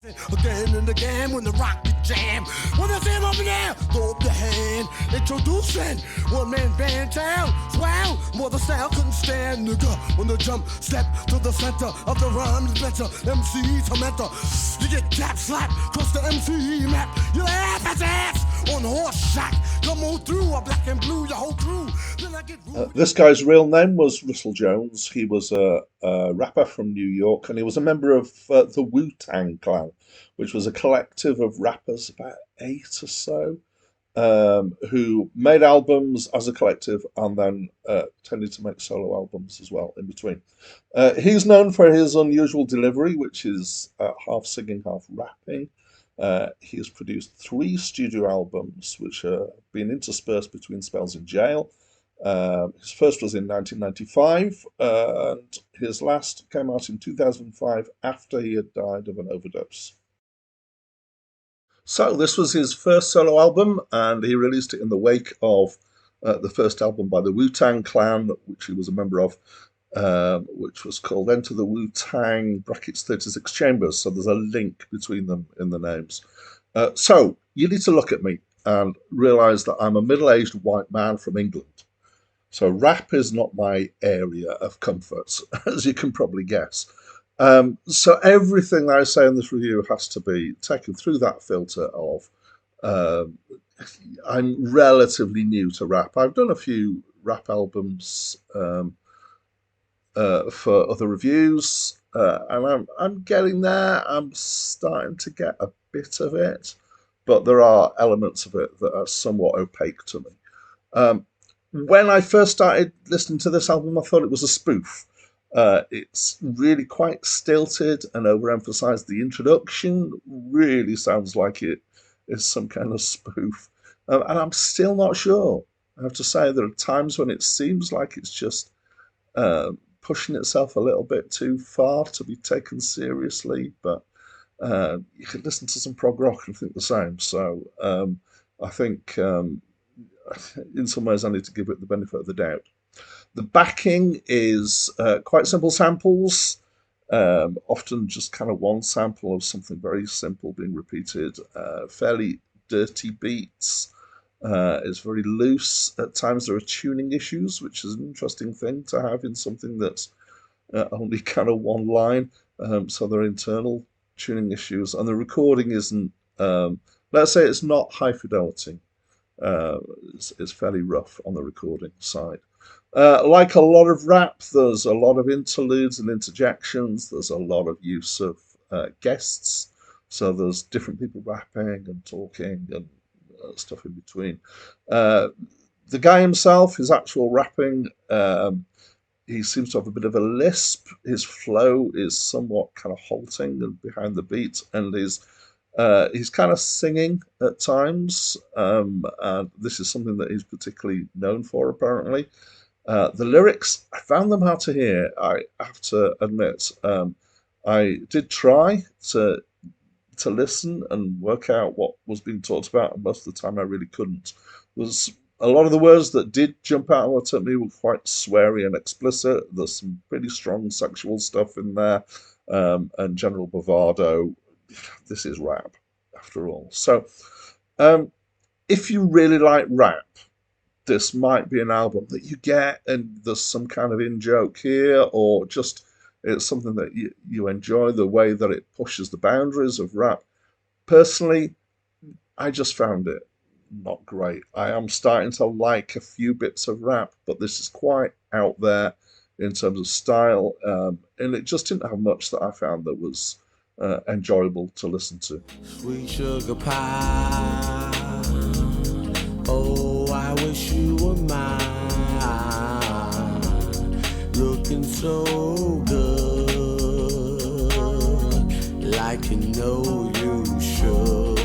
Again and again when the rock the jam. When the jam over there, throw up the hand. Introducing one man band town. Swell, more the style couldn't stand, nigga. When the jump step to the center of the rhyme is better. MC Tormentor. You get tap slap across the MC map. You laugh at ass on the horse shot. Come on through, a black and blue, your whole crew. Then I get This guy's real name was Russell Jones. He was a rapper from New York, and he was a member of the Wu-Tang Clan, which was a collective of rappers, about 8 or so, who made albums as a collective and then tended to make solo albums as well in between. He's known for his unusual delivery, which is half singing, half rapping. He has produced 3 studio albums, which have been interspersed between spells in jail. His first was in 1995, and his last came out in 2005 after he had died of an overdose. So this was his first solo album, and he released it in the wake of the first album by the Wu-Tang Clan, which he was a member of, which was called Enter the Wu-Tang (36 Chambers). So there's a link between them in the names. So you need to look at me and realise that I'm a middle-aged white man from England. So rap is not my area of comfort, as you can probably guess. So everything that I say in this review has to be taken through that filter of I'm relatively new to rap. I've done a few rap albums for other reviews, and I'm getting there. I'm starting to get a bit of it, but there are elements of it that are somewhat opaque to me. When I first started listening to this album, I thought it was a spoof. It's really quite stilted and overemphasized. The introduction really sounds like it is some kind of spoof. And I'm still not sure. I have to say, there are times when it seems like it's just pushing itself a little bit too far to be taken seriously. But you could listen to some prog rock and think the same. So I think in some ways I need to give it the benefit of the doubt. The backing is quite simple samples, often just kind of one sample of something very simple being repeated, fairly dirty beats. It's very loose. At times there are tuning issues, which is an interesting thing to have in something that's only kind of one line. So there are internal tuning issues, and the recording isn't, let's say it's not high fidelity. It's fairly rough on the recording side. Like a lot of rap, there's a lot of interludes and interjections. There's a lot of use of guests. So there's different people rapping and talking and stuff in between. The guy himself, his actual rapping, he seems to have a bit of a lisp. His flow is somewhat kind of halting and behind the beat, and he's kind of singing at times, and this is something that he's particularly known for, apparently. The lyrics, I found them hard to hear, I have to admit. I did try to listen and work out what was being talked about, and most of the time I really couldn't. There's a lot of the words that did jump out at me were quite sweary and explicit. There's some pretty strong sexual stuff in there, and general bravado. This is rap, after all. So, if you really like rap, this might be an album that you get, and there's some kind of in-joke here, or just it's something that you enjoy, the way that it pushes the boundaries of rap. Personally, I just found it not great. I am starting to like a few bits of rap, but this is quite out there in terms of style, and it just didn't have much that I found that was enjoyable to listen to. Sweet sugar pie. Oh, I wish you were mine. Looking so good, like you know you should.